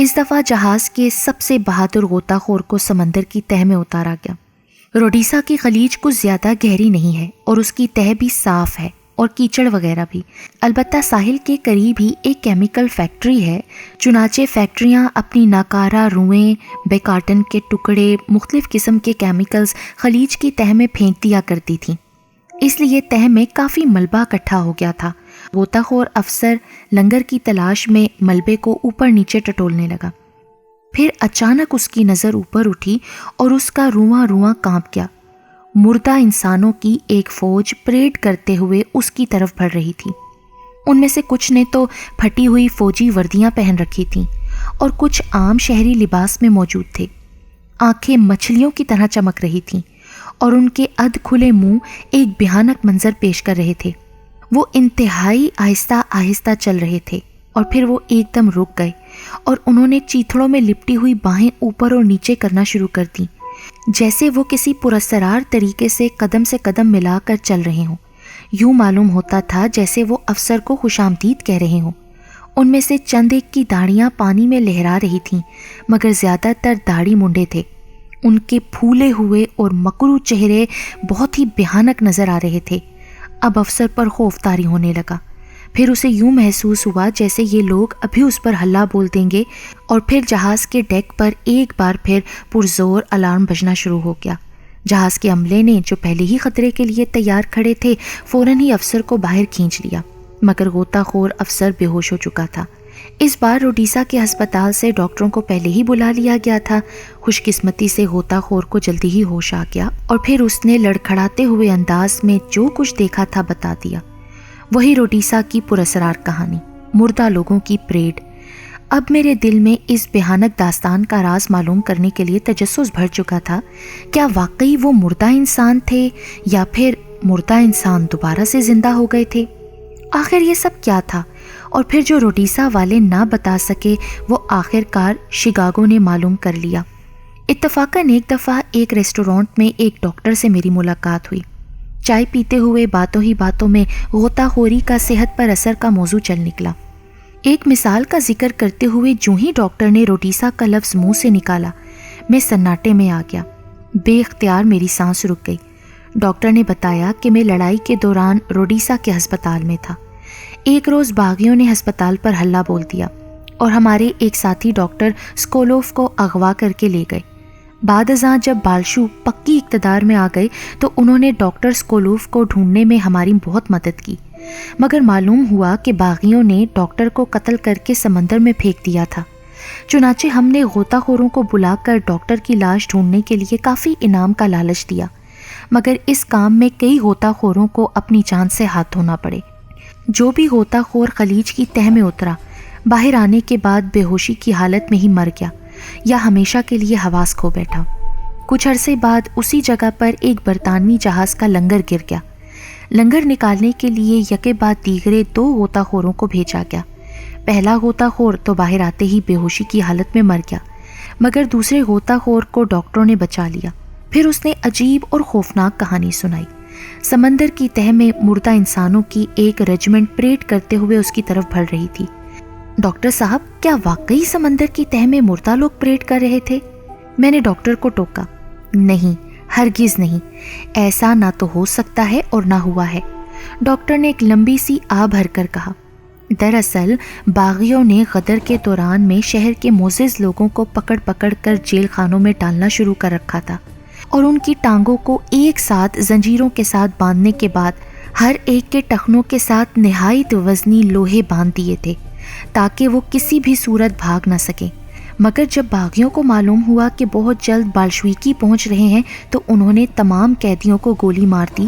اس دفعہ جہاز کے سب سے بہادر غوطہ خور کو سمندر کی تہہ میں اتارا گیا۔ روڈیسا کی خلیج کچھ زیادہ گہری نہیں ہے اور اس کی تہہ بھی صاف ہے اور کیچڑ وغیرہ بھی، البتہ ساحل کے قریب ہی ایک کیمیکل فیکٹری ہے، چنانچہ فیکٹریاں اپنی ناکارہ روئیں، بیکارٹن کے ٹکڑے، مختلف قسم کے کیمیکلز خلیج کی تہہ میں پھینک دیا کرتی تھیں، اس لیے تہہ میں کافی ملبہ اکٹھا ہو گیا تھا۔ غوطہ خور افسر لنگر کی تلاش میں ملبے کو اوپر نیچے ٹٹولنے لگا، پھر اچانک اس کی نظر اوپر اٹھی اور اس کا رواں رواں کانپ گیا۔ مردہ انسانوں کی ایک فوج پریڈ کرتے ہوئے اس کی طرف بڑھ رہی تھی۔ ان میں سے کچھ نے تو پھٹی ہوئی فوجی وردیاں پہن رکھی تھیں اور کچھ عام شہری لباس میں موجود تھے۔ آنکھیں مچھلیوں کی طرح چمک رہی تھیں اور ان کے ادھ کھلے منہ ایک بھیانک منظر پیش کر رہے تھے۔ وہ انتہائی آہستہ آہستہ چل رہے تھے اور پھر وہ ایک دم رک گئے اور انہوں نے چیتھڑوں میں لپٹی ہوئی باہیں اوپر اور نیچے کرنا شروع کر دیں، جیسے وہ کسی پراسرار طریقے سے قدم ملا کر چل رہے ہوں۔ یوں معلوم ہوتا تھا جیسے وہ افسر کو خوش آمدید کہہ رہے ہوں۔ ان میں سے چند ایک کی داڑیاں پانی میں لہرا رہی تھیں، مگر زیادہ تر داڑھی منڈے تھے۔ ان کے پھولے ہوئے اور مکرو چہرے بہت ہی بھیانک نظر آ رہے تھے۔ اب افسر پر خوف طاری ہونے لگا۔ پھر اسے یوں محسوس ہوا جیسے یہ لوگ ابھی اس پر ہلہ بول دیں گے، اور پھر جہاز کے ڈیک پر ایک بار پھر پرزور الارم بجنا شروع ہو گیا۔ جہاز کے عملے نے، جو پہلے ہی خطرے کے لیے تیار کھڑے تھے، فوراً ہی افسر کو باہر کھینچ لیا، مگر غوطہ خور افسر بے ہوش ہو چکا تھا۔ اس بار روڈیسا کے ہسپتال سے ڈاکٹروں کو پہلے ہی بلا لیا گیا تھا۔ خوش قسمتی سے غوطہ خور کو جلدی ہی ہوش آ گیا اور پھر اس نے لڑکھڑاتے ہوئے انداز میں جو کچھ دیکھا تھا بتا دیا۔ وہی روڈیسا کی پراسرار کہانی، مردہ لوگوں کی پریڈ۔ اب میرے دل میں اس بھیانک داستان کا راز معلوم کرنے کے لیے تجسس بھر چکا تھا۔ کیا واقعی وہ مردہ انسان تھے یا پھر مردہ انسان دوبارہ سے زندہ ہو گئے تھے؟ آخر یہ سب کیا تھا؟ اور پھر جو روڈیسا والے نہ بتا سکے وہ آخر کار شکاگو نے معلوم کر لیا۔ اتفاقاً ایک دفعہ ایک ریسٹورانٹ میں ایک ڈاکٹر سے میری ملاقات ہوئی۔ چائے پیتے ہوئے باتوں ہی باتوں میں غوطہ خوری کا صحت پر اثر کا موضوع چل نکلا۔ ایک مثال کا ذکر کرتے ہوئے جو ہی ڈاکٹر نے روڈیسا کا لفظ منہ سے نکالا، میں سناٹے میں آ گیا۔ بے اختیار میری سانس رک گئی۔ ڈاکٹر نے بتایا کہ میں لڑائی کے دوران روڈیسا کے ہسپتال میں تھا۔ ایک روز باغیوں نے ہسپتال پر ہلہ بول دیا اور ہمارے ایک ساتھی ڈاکٹر سکولوف کو اغوا کر کے لے گئے۔ بعد ازاں جب بالشو پکی اقتدار میں آ گئے تو انہوں نے ڈاکٹر سکولوف کو ڈھونڈنے میں ہماری بہت مدد کی، مگر معلوم ہوا کہ باغیوں نے ڈاکٹر کو قتل کر کے سمندر میں پھینک دیا تھا۔ چنانچہ ہم نے غوطہ خوروں کو بلا کر ڈاکٹر کی لاش ڈھونڈنے کے لیے کافی انعام کا لالچ دیا، مگر اس کام میں کئی غوطہ خوروں کو اپنی جان سے ہاتھ دھونا پڑے۔ جو بھی غوطہ خور خلیج کی تہہ میں اترا، باہر آنے کے بعد بے ہوشی کی حالت میں ہی مر گیا یا ہمیشہ کے لیے حواس کھو بیٹھا۔ کچھ عرصے بعد اسی جگہ پر ایک برطانوی جہاز کا لنگر گر گیا۔ لنگر نکالنے کے لیے یکے بعد دیگرے 2 غوطہ خوروں کو بھیجا گیا۔ پہلا غوطہ خور تو باہر آتے ہی بے ہوشی کی حالت میں مر گیا، مگر دوسرے غوطہ خور کو ڈاکٹروں نے بچا لیا۔ پھر اس نے عجیب اور خوفناک کہانی سنائی۔ سمندر کی تہہ میں مردہ انسانوں کی ایک ریجمنٹ پریڈ کرتے ہوئے اس کی طرف بڑھ رہی تھی۔ ڈاکٹر صاحب، کیا واقعی سمندر کی تہہ میں مردہ لوگ پریڈ کر رہے تھے؟ میں نے ڈاکٹر کو ٹوکا۔ نہیں، ہرگز نہیں، ایسا نہ تو ہو سکتا ہے اور نہ ہوا ہے، ڈاکٹر نے ایک لمبی سی آہ بھر کر کہا۔ دراصل باغیوں نے غدر کے دوران میں شہر کے معزز لوگوں کو پکڑ پکڑ کر جیل خانوں میں ڈالنا شروع کر رکھا تھا اور ان کی ٹانگوں کو ایک ساتھ زنجیروں کے ساتھ باندھنے کے بعد ہر ایک کے ٹخنوں کے ساتھ نہایت وزنی لوہے باندھ دیے تھے تاکہ وہ کسی بھی صورت بھاگ نہ سکیں۔ مگر جب باغیوں کو معلوم ہوا کہ بہت جلد بالشویکی پہنچ رہے ہیں تو انہوں نے تمام قیدیوں کو گولی مار دی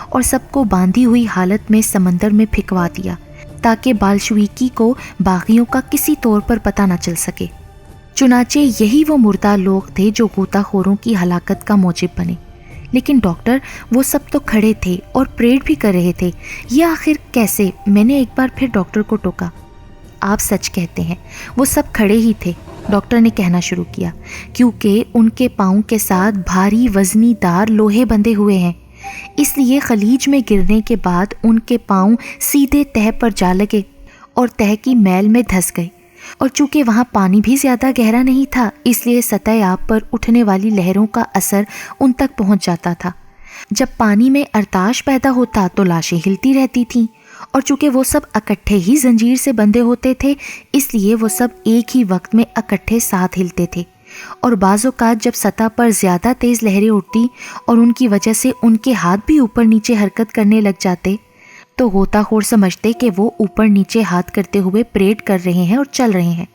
اور سب کو باندھی ہوئی حالت میں سمندر میں پھینکوا دیا تاکہ بالشویکی کو باغیوں کا کسی طور پر پتہ نہ چل سکے۔ چنانچہ یہی وہ مردہ لوگ تھے جو غوطہ خوروں کی ہلاکت کا موجب بنے۔ لیکن ڈاکٹر، وہ سب تو کھڑے تھے اور پریڈ بھی کر رہے تھے، یہ آخر کیسے؟ میں نے ایک بار پھر ڈاکٹر کو ٹوکا۔ آپ سچ کہتے ہیں، وہ سب کھڑے ہی تھے، ڈاکٹر نے کہنا شروع کیا، کیونکہ ان کے پاؤں کے ساتھ بھاری وزنی دار لوہے بندھے ہوئے ہیں، اس لیے خلیج میں گرنے کے بعد ان کے پاؤں سیدھے تہہ پر جا لگے اور تہہ کی میل میں دھس گئے۔ اور چونکہ وہاں پانی بھی زیادہ گہرا نہیں تھا اس لیے سطح آب پر اٹھنے والی لہروں کا اثر ان تک پہنچ جاتا تھا۔ جب پانی میں ارتاش پیدا ہوتا تو لاشیں ہلتی رہتی تھیں، اور چونکہ وہ سب اکٹھے ہی زنجیر سے بندھے ہوتے تھے اس لیے وہ سب ایک ہی وقت میں اکٹھے ساتھ ہلتے تھے، اور بعض اوقات جب سطح پر زیادہ تیز لہریں اٹھتی اور ان کی وجہ سے ان کے ہاتھ بھی اوپر نیچے حرکت کرنے لگ جاتے تو غوطہ خور سمجھتے کہ وہ اوپر نیچے ہاتھ کرتے ہوئے پریڈ کر رہے ہیں اور چل رہے ہیں۔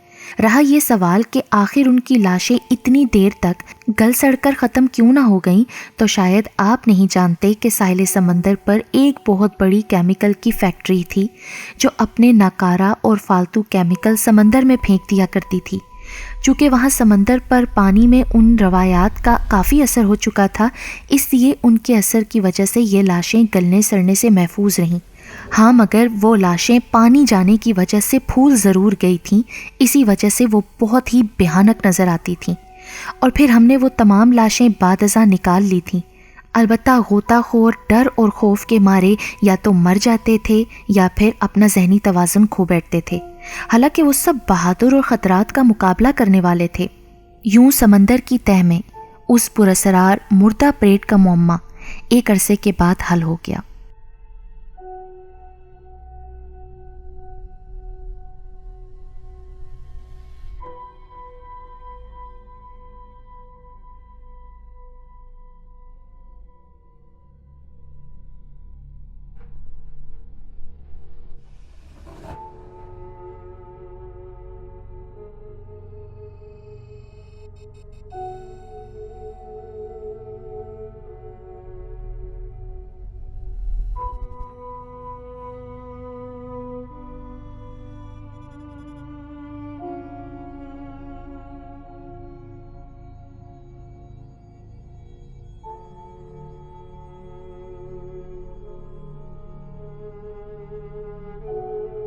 رہا یہ سوال کہ آخر ان کی لاشیں اتنی دیر تک گل سڑ کر ختم کیوں نہ ہو گئیں، تو شاید آپ نہیں جانتے کہ ساحل سمندر پر ایک بہت بڑی کیمیکل کی فیکٹری تھی جو اپنے ناکارہ اور فالتو کیمیکل سمندر میں پھینک دیا کرتی تھی۔ چونکہ وہاں سمندر پر پانی میں ان روایات کا کافی اثر ہو چکا تھا اس لیے ان کے اثر کی وجہ سے یہ لاشیں گلنے سڑنے سے محفوظ رہیں۔ ہاں مگر وہ لاشیں پانی جانے کی وجہ سے پھول ضرور گئی تھیں، اسی وجہ سے وہ بہت ہی بھیانک نظر آتی تھیں، اور پھر ہم نے وہ تمام لاشیں بعد ازاں نکال لی تھیں۔ البتہ غوطہ خور ڈر اور خوف کے مارے یا تو مر جاتے تھے یا پھر اپنا ذہنی توازن کھو بیٹھتے تھے، حالانکہ وہ سب بہادر اور خطرات کا مقابلہ کرنے والے تھے۔ یوں سمندر کی تہ میں اس پراسرار مردہ پریٹ کا معمہ ایک عرصے کے بعد حل ہو گیا۔